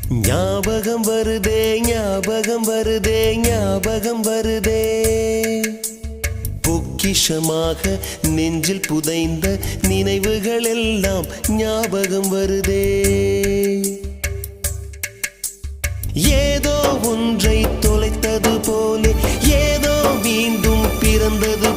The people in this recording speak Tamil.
ஞாபகம் வருதே ஞாபகம் வருதே ஞாபகம் வருதே பொக்கிஷமாக நெஞ்சில் புதைந்த நினைவுகள் எல்லாம் ஞாபகம் வருதே ஏதோ ஒன்றை தொலைத்தது போலே ஏதோ மீண்டும் பிறந்தது